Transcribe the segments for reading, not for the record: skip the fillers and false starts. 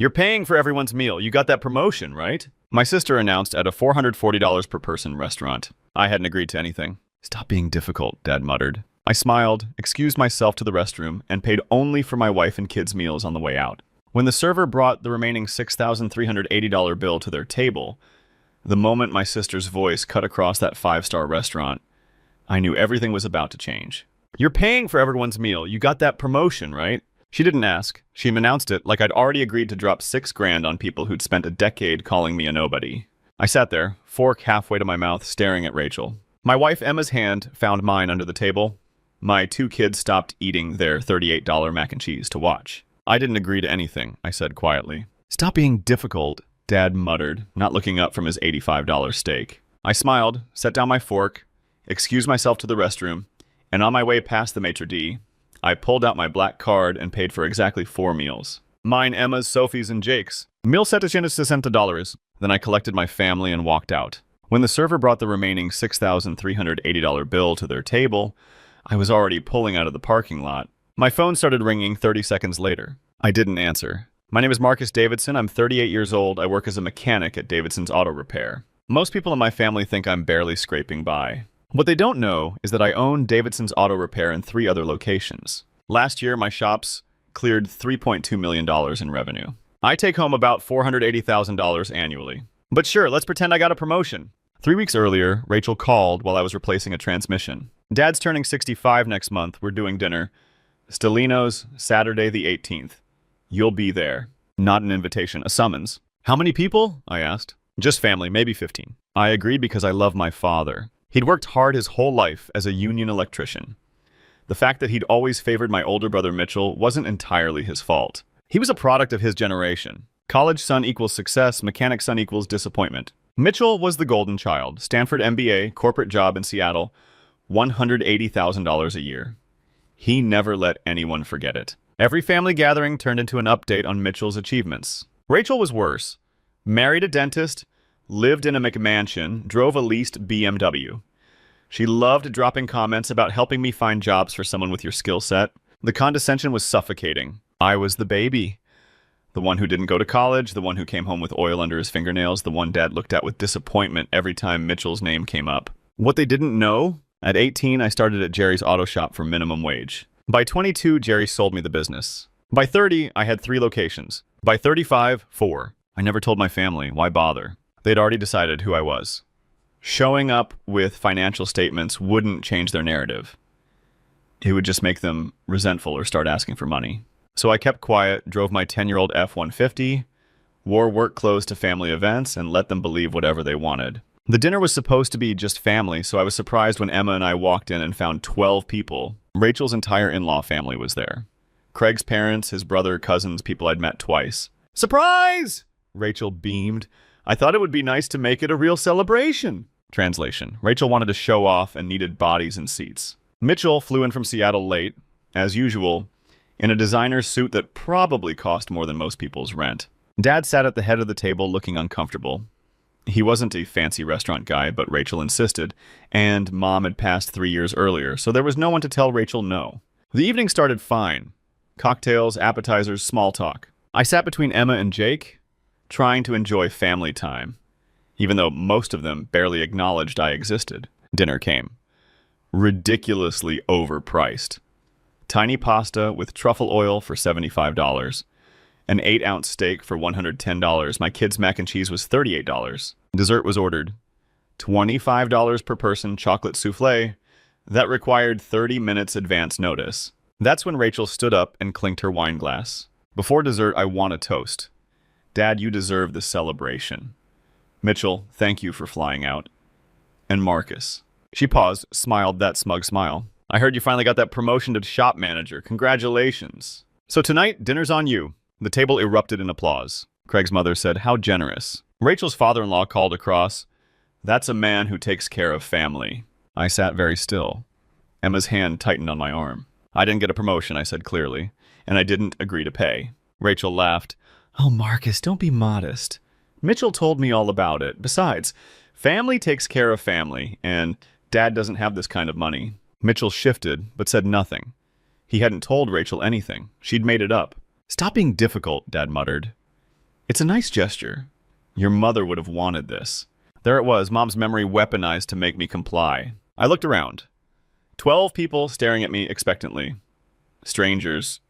You're paying for everyone's meal. You got that promotion, right? My sister announced at a $440 per person restaurant. I hadn't agreed to anything. Stop being difficult, Dad muttered. I smiled, excused myself to the restroom, and paid only for my wife and kids' meals on the way out. When the server brought the remaining $6,380 bill to their table, the moment my sister's voice cut across that five-star restaurant, I knew everything was about to change. You're paying for everyone's meal. You got that promotion, right? She didn't ask. She announced it like I'd already agreed to drop $6,000 on people who'd spent a decade calling me a nobody. I sat there, fork halfway to my mouth, staring at Rachel. My wife Emma's hand found mine under the table. My two kids stopped eating their $38 mac and cheese to watch. I didn't agree to anything, I said quietly. Stop being difficult, Dad muttered, not looking up from his $85 steak. I smiled, set down my fork, excused myself to the restroom, and on my way past the maitre d', I pulled out my black card and paid for exactly 4 meals. Mine, Emma's, Sophie's, and Jake's. Meal $760. Then I collected my family and walked out. When the server brought the remaining $6,380 bill to their table, I was already pulling out of the parking lot. My phone started ringing 30 seconds later. I didn't answer. My name is Marcus Davidson. I'm 38 years old. I work as a mechanic at Davidson's Auto Repair. Most people in my family think I'm barely scraping by. What they don't know is that I own Davidson's Auto Repair in 3 other locations. Last year, my shops cleared $3.2 million in revenue. I take home about $480,000 annually. But sure, let's pretend I got a promotion. 3 weeks earlier, Rachel called while I was replacing a transmission. Dad's turning 65 next month. We're doing dinner. Stellino's, Saturday the 18th. You'll be there. Not an invitation, a summons. How many people? I asked. Just family, maybe 15. I agreed because I love my father. He'd worked hard his whole life as a union electrician. The fact that he'd always favored my older brother Mitchell wasn't entirely his fault. He was a product of his generation. College son equals success, mechanic son equals disappointment. Mitchell was the golden child. Stanford MBA, corporate job in Seattle, $180,000 a year. He never let anyone forget it. Every family gathering turned into an update on Mitchell's achievements. Rachel was worse. Married a dentist, lived in a McMansion, drove a leased BMW. She loved dropping comments about helping me find jobs for someone with your skill set. The condescension was suffocating. I was the baby. The one who didn't go to college, the one who came home with oil under his fingernails, the one Dad looked at with disappointment every time Mitchell's name came up. What they didn't know? At 18, I started at Jerry's auto shop for minimum wage. By 22, Jerry sold me the business. By 30, I had 3 locations. By 35, 4. I never told my family. Why bother? They'd already decided who I was. Showing up with financial statements wouldn't change their narrative. It would just make them resentful or start asking for money. So I kept quiet, drove my 10-year-old F-150, wore work clothes to family events, and let them believe whatever they wanted. The dinner was supposed to be just family, so I was surprised when Emma and I walked in and found 12 people. Rachel's entire in-law family was there. Craig's parents, his brother, cousins, people I'd met twice. Surprise! Rachel beamed. I thought it would be nice to make it a real celebration. Translation. Rachel wanted to show off and needed bodies and seats. Mitchell flew in from Seattle late, as usual, in a designer suit that probably cost more than most people's rent. Dad sat at the head of the table looking uncomfortable. He wasn't a fancy restaurant guy, but Rachel insisted, and Mom had passed 3 years earlier, so there was no one to tell Rachel no. The evening started fine. Cocktails, appetizers, small talk. I sat between Emma and Jake, trying to enjoy family time, even though most of them barely acknowledged I existed. Dinner came. Ridiculously overpriced. Tiny pasta with truffle oil for $75. An 8-ounce steak for $110. My kids' mac and cheese was $38. Dessert was ordered. $25 per person, chocolate souffle. That required 30 minutes advance notice. That's when Rachel stood up and clinked her wine glass. Before dessert, I want a toast. Dad, you deserve the celebration. Mitchell, thank you for flying out. And Marcus. She paused, smiled that smug smile. I heard you finally got that promotion to shop manager. Congratulations. So tonight, dinner's on you. The table erupted in applause. Craig's mother said, how generous. Rachel's father-in-law called across, that's a man who takes care of family. I sat very still. Emma's hand tightened on my arm. I didn't get a promotion, I said clearly, and I didn't agree to pay. Rachel laughed. Oh, Marcus, don't be modest. Mitchell told me all about it. Besides, family takes care of family, and Dad doesn't have this kind of money. Mitchell shifted, but said nothing. He hadn't told Rachel anything. She'd made it up. Stop being difficult, Dad muttered. It's a nice gesture. Your mother would have wanted this. There it was, Mom's memory weaponized to make me comply. I looked around. 12 people staring at me expectantly. Strangers.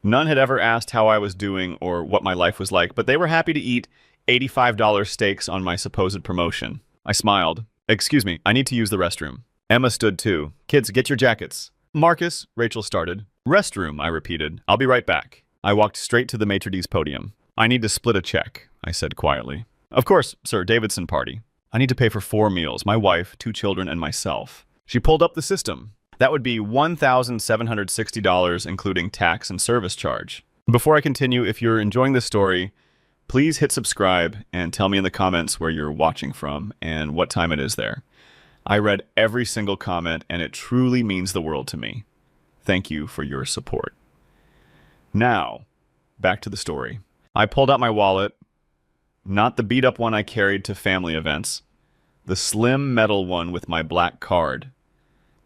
None had ever asked how I was doing or what my life was like, but they were happy to eat $85 steaks on my supposed promotion. I smiled. Excuse me, I need to use the restroom. Emma stood too. Kids, get your jackets. Marcus, Rachel started. Restroom, I repeated. I'll be right back. I walked straight to the maitre d's podium. I need to split a check, I said quietly. Of course, sir, Davidson party. I need to pay for 4 meals, my wife, 2 children, and myself. She pulled up the system. That would be $1,760, including tax and service charge. Before I continue, if you're enjoying this story, please hit subscribe and tell me in the comments where you're watching from and what time it is there. I read every single comment, and it truly means the world to me. Thank you for your support. Now, back to the story. I pulled out my wallet, not the beat-up one I carried to family events, the slim metal one with my black card.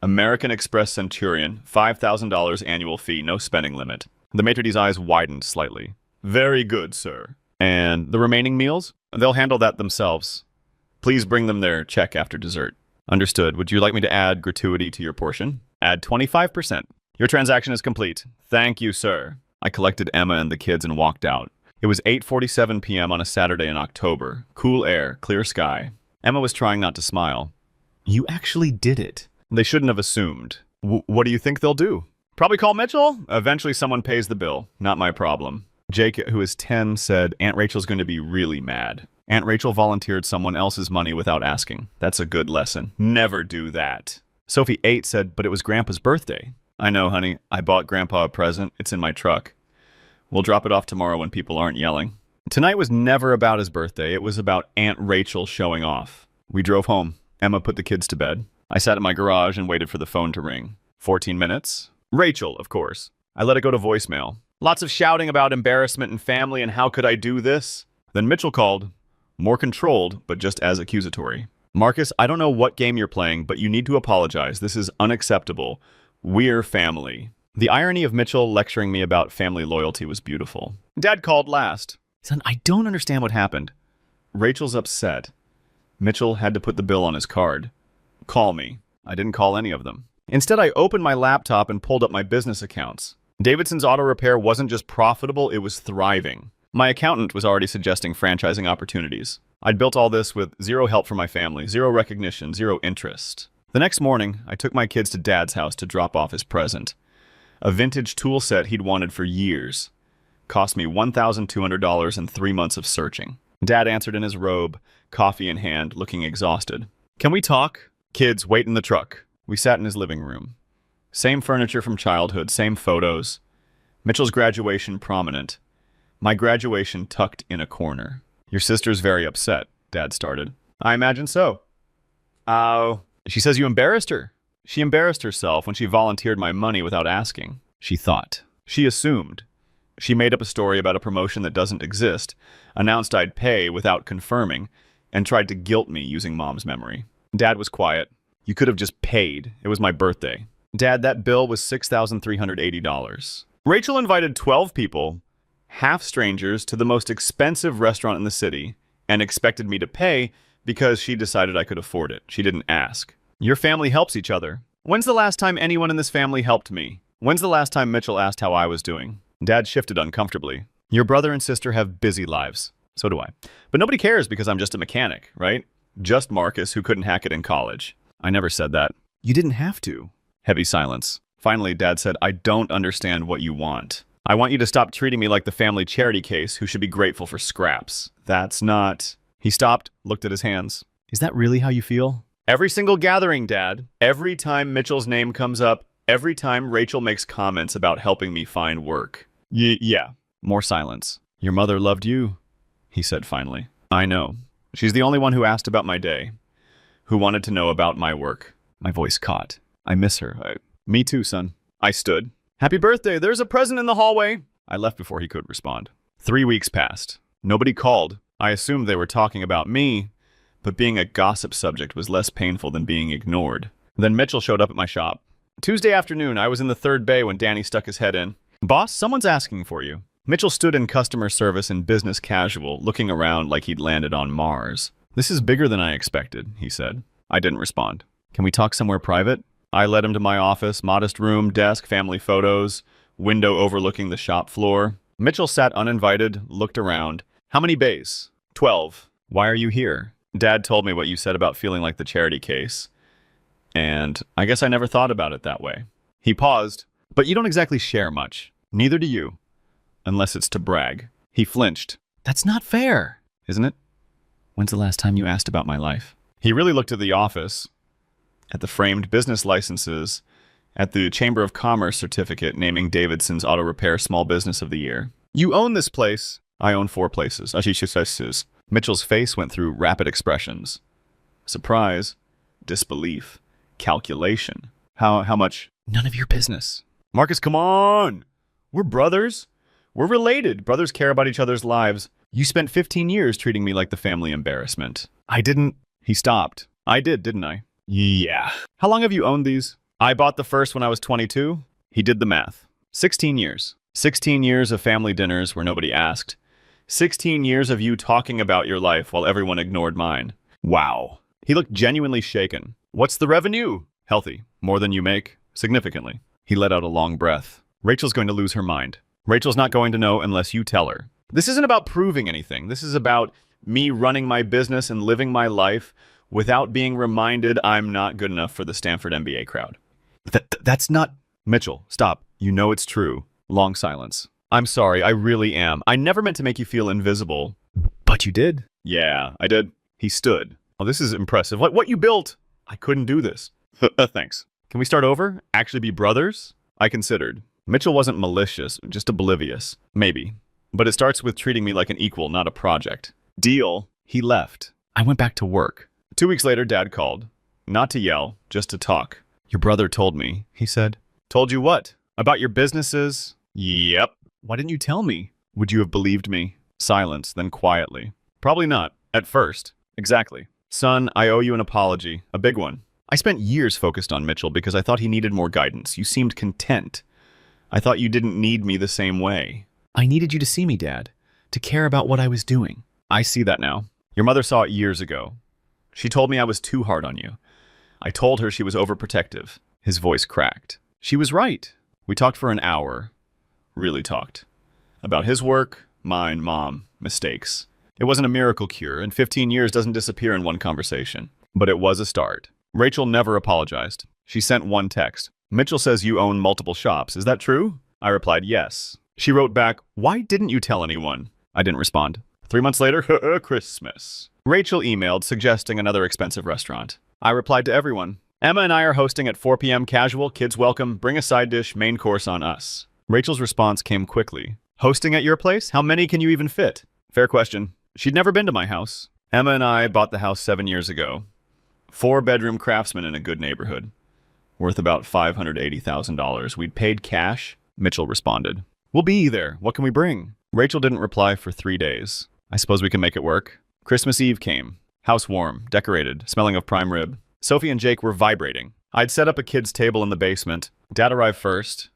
American Express Centurion, $5,000 annual fee, no spending limit. The maitre d's eyes widened slightly. Very good, sir. And the remaining meals? They'll handle that themselves. Please bring them their check after dessert. Understood. Would you like me to add gratuity to your portion? Add 25%. Your transaction is complete. Thank you, sir. I collected Emma and the kids and walked out. It was 8:47 p.m. on a Saturday in October. Cool air, clear sky. Emma was trying not to smile. You actually did it. They shouldn't have assumed. What do you think they'll do? Probably call Mitchell? Eventually someone pays the bill. Not my problem. Jake, who is 10, said Aunt Rachel's going to be really mad. Aunt Rachel volunteered someone else's money without asking. That's a good lesson. Never do that. Sophie, 8, said, but it was Grandpa's birthday. I know, honey. I bought Grandpa a present. It's in my truck. We'll drop it off tomorrow when people aren't yelling. Tonight was never about his birthday. It was about Aunt Rachel showing off. We drove home. Emma put the kids to bed. I sat in my garage and waited for the phone to ring. 14 minutes. Rachel, of course. I let it go to voicemail. Lots of shouting about embarrassment and family and how could I do this? Then Mitchell called. More controlled, but just as accusatory. Marcus, I don't know what game you're playing, but you need to apologize. This is unacceptable. We're family. The irony of Mitchell lecturing me about family loyalty was beautiful. Dad called last. Son, I don't understand what happened. Rachel's upset. Mitchell had to put the bill on his card. Call me. I didn't call any of them. Instead, I opened my laptop and pulled up my business accounts. Davidson's Auto Repair wasn't just profitable, it was thriving. My accountant was already suggesting franchising opportunities. I'd built all this with zero help from my family, zero recognition, zero interest. The next morning, I took my kids to Dad's house to drop off his present. A vintage tool set he'd wanted for years. Cost me $1,200 and 3 months of searching. Dad answered in his robe, coffee in hand, looking exhausted. Can we talk? Kids, wait in the truck. We sat in his living room. Same furniture from childhood, same photos. Mitchell's graduation prominent. My graduation tucked in a corner. Your sister's very upset, Dad started. I imagine so. Oh. She says you embarrassed her. She embarrassed herself when she volunteered my money without asking. She thought. She assumed. She made up a story about a promotion that doesn't exist, announced I'd pay without confirming, and tried to guilt me using Mom's memory. Dad was quiet. You could have just paid. It was my birthday. Dad, that bill was $6,380. Rachel invited 12 people, half strangers, to the most expensive restaurant in the city, and expected me to pay because she decided I could afford it. She didn't ask. Your family helps each other. When's the last time anyone in this family helped me? When's the last time Mitchell asked how I was doing? Dad shifted uncomfortably. Your brother and sister have busy lives. So do I. But nobody cares because I'm just a mechanic, right? Just Marcus, who couldn't hack it in college. I never said that. You didn't have to. Heavy silence. Finally, Dad said, I don't understand what you want. I want you to stop treating me like the family charity case who should be grateful for scraps. That's not... He stopped, looked at his hands. Is that really how you feel? Every single gathering, Dad. Every time Mitchell's name comes up, every time Rachel makes comments about helping me find work. Yeah. More silence. Your mother loved you, he said finally. I know. She's the only one who asked about my day, who wanted to know about my work. My voice caught. I miss her. Me too, son. I stood. Happy birthday, there's a present in the hallway. I left before he could respond. 3 weeks passed. Nobody called. I assumed they were talking about me, but being a gossip subject was less painful than being ignored. Then Mitchell showed up at my shop. Tuesday afternoon, I was in the third bay when Danny stuck his head in. Boss, someone's asking for you. Mitchell stood in customer service and business casual, looking around like he'd landed on Mars. "This is bigger than I expected," he said. I didn't respond. "Can we talk somewhere private?" I led him to my office, modest room, desk, family photos, window overlooking the shop floor. Mitchell sat uninvited, looked around. "How many bays?" 12. "Why are you here?" "Dad told me what you said about feeling like the charity case. And I guess I never thought about it that way." He paused. "But you don't exactly share much. Neither do you. Unless it's to brag." He flinched. "That's not fair, isn't it? When's the last time you asked about my life?" He really looked at the office, at the framed business licenses, at the Chamber of Commerce certificate naming Davidson's Auto Repair Small Business of the Year. "You own this place." "I own 4 places." Mitchell's face went through rapid expressions. Surprise, disbelief, calculation. How much?" "None of your business." "Marcus, come on! We're brothers. We're related. Brothers care about each other's lives. You spent 15 years treating me like the family embarrassment." "I didn't." He stopped. "I did, didn't I?" "Yeah." "How long have you owned these?" "I bought the first when I was 22. He did the math. 16 years. 16 years of family dinners where nobody asked. 16 years of you talking about your life while everyone ignored mine." "Wow." He looked genuinely shaken. "What's the revenue?" "Healthy. More than you make. Significantly." He let out a long breath. "Rachel's going to lose her mind. Rachel's not going to know unless you tell her. This isn't about proving anything. This is about me running my business and living my life without being reminded I'm not good enough for the Stanford MBA crowd." That's not... "Mitchell, stop. You know it's true." Long silence. "I'm sorry, I really am. I never meant to make you feel invisible." "But you did." "Yeah, I did." He stood. "Oh, this is impressive. What you built?" "I couldn't do this." Thanks. "Can we start over? Actually be brothers?" I considered. Mitchell wasn't malicious, just oblivious. "Maybe. But it starts with treating me like an equal, not a project." "Deal." He left. I went back to work. 2 weeks later, Dad called. Not to yell, just to talk. "Your brother told me," he said. "Told you what? About your businesses?" "Yep." "Why didn't you tell me?" "Would you have believed me?" Silence, then quietly. "Probably not. At first." "Exactly. Son, I owe you an apology. A big one." I spent years focused on Mitchell because I thought he needed more guidance. You seemed content. I thought you didn't need me the same way. "I needed you to see me, Dad. To care about what I was doing." "I see that now. Your mother saw it years ago. She told me I was too hard on you. I told her she was overprotective." His voice cracked. "She was right." We talked for an hour. Really talked. About his work, mine, Mom, mistakes. It wasn't a miracle cure, and 15 years doesn't disappear in one conversation. But it was a start. Rachel never apologized. She sent one text. "Mitchell says you own multiple shops. Is that true?" I replied, "Yes." She wrote back, "Why didn't you tell anyone?" I didn't respond. 3 months later, Christmas. Rachel emailed suggesting another expensive restaurant. I replied to everyone. "Emma and I are hosting at 4 p.m. casual, kids welcome, bring a side dish, main course on us." Rachel's response came quickly. "Hosting at your place? How many can you even fit?" Fair question. She'd never been to my house. Emma and I bought the house 7 years ago. 4-bedroom craftsman in a good neighborhood. Worth about $580,000. We'd paid cash. Mitchell responded. "We'll be there. What can we bring?" Rachel didn't reply for 3 days. I suppose we can make it work. Christmas Eve came. House warm, decorated, smelling of prime rib. Sophie and Jake were vibrating. I'd set up a kid's table in the basement. Dad arrived first,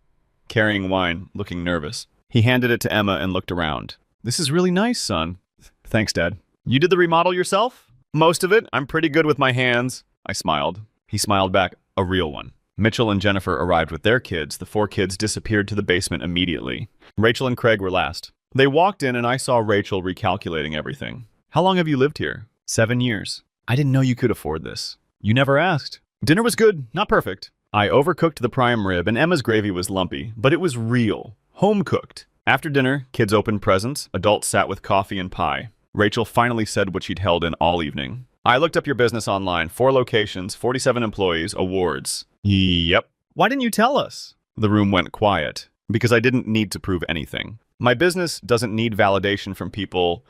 carrying wine, looking nervous. He handed it to Emma and looked around. "This is really nice, son." "Thanks, Dad." "You did the remodel yourself?" "Most of it. I'm pretty good with my hands." I smiled. He smiled back. A real one. Mitchell and Jennifer arrived with their kids. The 4 kids disappeared to the basement immediately. Rachel and Craig were last. They walked in and I saw Rachel recalculating everything. "How long have you lived here?" 7 years. "I didn't know you could afford this." "You never asked." "Dinner was good, not perfect." I overcooked the prime rib and Emma's gravy was lumpy, but it was real. Home cooked. After dinner, kids opened presents. Adults sat with coffee and pie. Rachel finally said what she'd held in all evening. "I looked up your business online. 4 locations, 47 employees, awards." "Yep." "Why didn't you tell us?" The room went quiet. "Because I didn't need to prove anything. My business doesn't need validation from people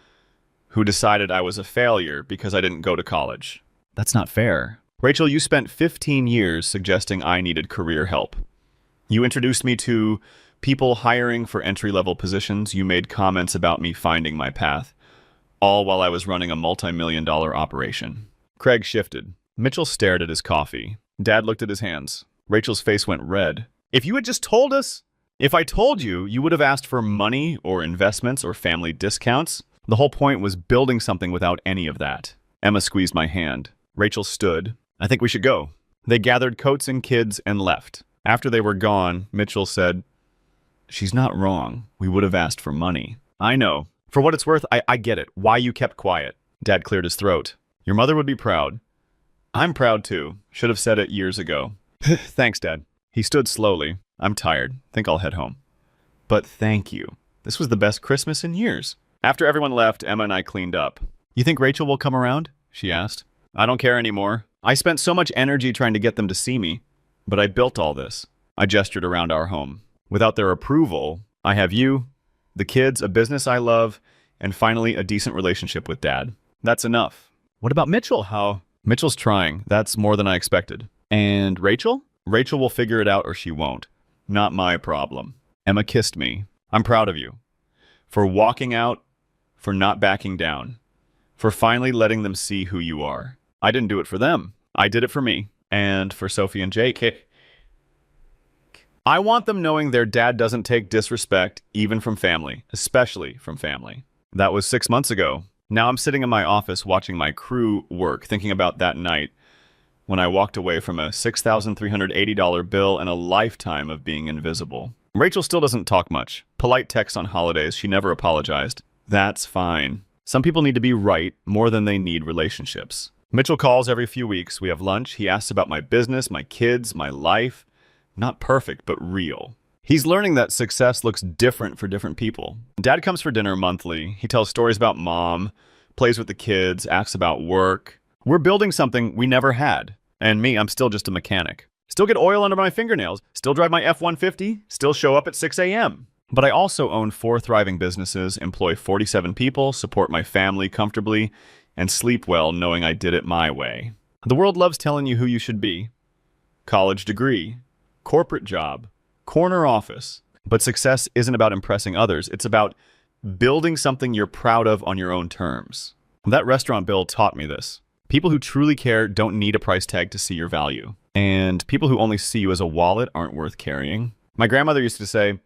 who decided I was a failure because I didn't go to college." "That's not fair." "Rachel, you spent 15 years suggesting I needed career help. You introduced me to people hiring for entry-level positions. You made comments about me finding my path. All while I was running a multi-million-dollar operation." Craig shifted. Mitchell stared at his coffee. Dad looked at his hands. Rachel's face went red. "If you had just told us..." If I told you, you would have asked for money or investments or family discounts. The whole point was building something without any of that. Emma squeezed my hand. Rachel stood. I think we should go. They gathered coats and kids and left. After they were gone, Mitchell said, "She's not wrong. We would have asked for money." I know. For what it's worth, I get it. Why you kept quiet. Dad cleared his throat. Your mother would be proud. I'm proud too. Should have said it years ago. Thanks, Dad. He stood slowly. I'm tired. Think I'll head home. But thank you. This was the best Christmas in years. After everyone left, Emma and I cleaned up. You think Rachel will come around? She asked. I don't care anymore. I spent so much energy trying to get them to see me. But I built all this. I gestured around our home. Without their approval, I have you, the kids, a business I love, and finally a decent relationship with Dad. That's enough. What about Mitchell? How? Mitchell's trying. That's more than I expected. And Rachel? Rachel will figure it out or she won't. Not my problem. Emma kissed me. I'm proud of you. For walking out, for not backing down, for finally letting them see who you are. I didn't do it for them. I did it for me. And for Sophie and Jake. I want them knowing their dad doesn't take disrespect, even from family, especially from family. That was 6 months ago. Now I'm sitting in my office watching my crew work, thinking about that night when I walked away from a $6,380 bill and a lifetime of being invisible. Rachel still doesn't talk much. Polite texts on holidays. She never apologized. That's fine. Some people need to be right more than they need relationships. Mitchell calls every few weeks. We have lunch. He asks about my business, my kids, my life. Not perfect, but real. He's learning that success looks different for different people. Dad comes for dinner monthly. He tells stories about mom, plays with the kids, asks about work. We're building something we never had. And me, I'm still just a mechanic. Still get oil under my fingernails. Still drive my F-150. Still show up at 6 a.m. But I also own 4 thriving businesses, employ 47 people, support my family comfortably, and sleep well knowing I did it my way. The world loves telling you who you should be. College degree, corporate job, corner office. But success isn't about impressing others. It's about building something you're proud of on your own terms. That restaurant bill taught me this. People who truly care don't need a price tag to see your value. And people who only see you as a wallet aren't worth carrying. My grandmother used to say,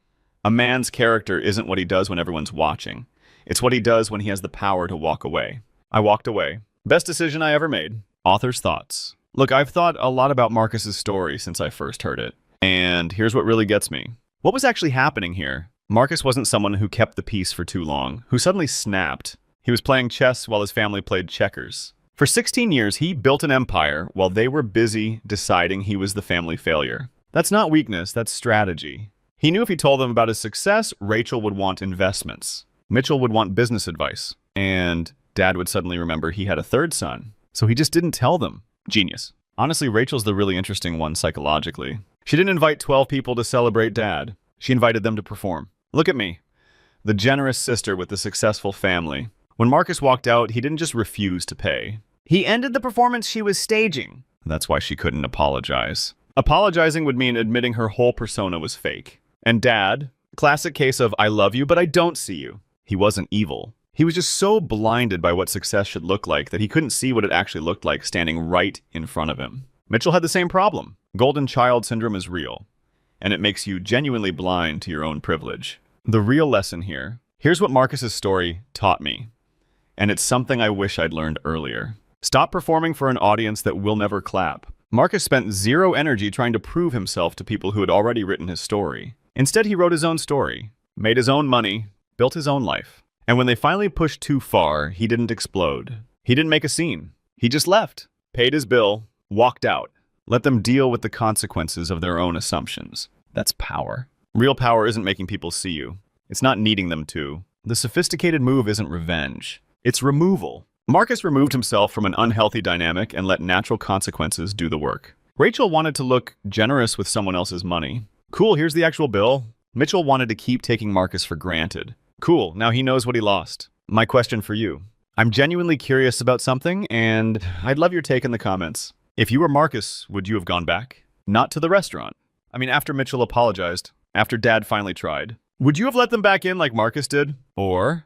a man's character isn't what he does when everyone's watching. It's what he does when he has the power to walk away. I walked away. Best decision I ever made. Author's thoughts. Look, I've thought a lot about Marcus's story since I first heard it. And here's what really gets me. What was actually happening here? Marcus wasn't someone who kept the peace for too long, who suddenly snapped. He was playing chess while his family played checkers. For 16 years, he built an empire while they were busy deciding he was the family failure. That's not weakness, that's strategy. He knew if he told them about his success, Rachel would want investments. Mitchell would want business advice. And Dad would suddenly remember he had a third son. So he just didn't tell them. Genius. Honestly, Rachel's the really interesting one psychologically. She didn't invite 12 people to celebrate Dad. She invited them to perform. Look at me. The generous sister with the successful family. When Marcus walked out, he didn't just refuse to pay. He ended the performance she was staging. That's why she couldn't apologize. Apologizing would mean admitting her whole persona was fake. And Dad, classic case of I love you, but I don't see you. He wasn't evil. He was just so blinded by what success should look like that he couldn't see what it actually looked like standing right in front of him. Mitchell had the same problem. Golden child syndrome is real. And it makes you genuinely blind to your own privilege. The real lesson here, here's what Marcus's story taught me. And it's something I wish I'd learned earlier. Stop performing for an audience that will never clap. Marcus spent zero energy trying to prove himself to people who had already written his story. Instead, he wrote his own story, made his own money, built his own life. And when they finally pushed too far, he didn't explode. He didn't make a scene. He just left, paid his bill, walked out. Let them deal with the consequences of their own assumptions. That's power. Real power isn't making people see you. It's not needing them to. The sophisticated move isn't revenge. It's removal. Marcus removed himself from an unhealthy dynamic and let natural consequences do the work. Rachel wanted to look generous with someone else's money. Cool, here's the actual bill. Mitchell wanted to keep taking Marcus for granted. Cool, now he knows what he lost. My question for you. I'm genuinely curious about something, and I'd love your take in the comments. If you were Marcus, would you have gone back? Not to the restaurant. I mean, after Mitchell apologized, after Dad finally tried. Would you have let them back in like Marcus did? Or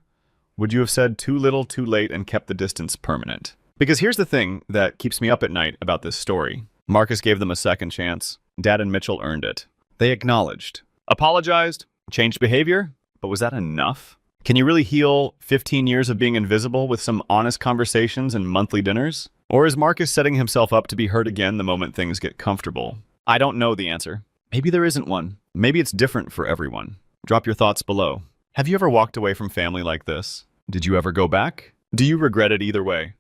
would you have said too little, too late, and kept the distance permanent? Because here's the thing that keeps me up at night about this story. Marcus gave them a second chance. Dad and Mitchell earned it. They acknowledged. Apologized, changed behavior, but was that enough? Can you really heal 15 years of being invisible with some honest conversations and monthly dinners? Or is Marcus setting himself up to be hurt again the moment things get comfortable? I don't know the answer. Maybe there isn't one. Maybe it's different for everyone. Drop your thoughts below. Have you ever walked away from family like this? Did you ever go back? Do you regret it either way?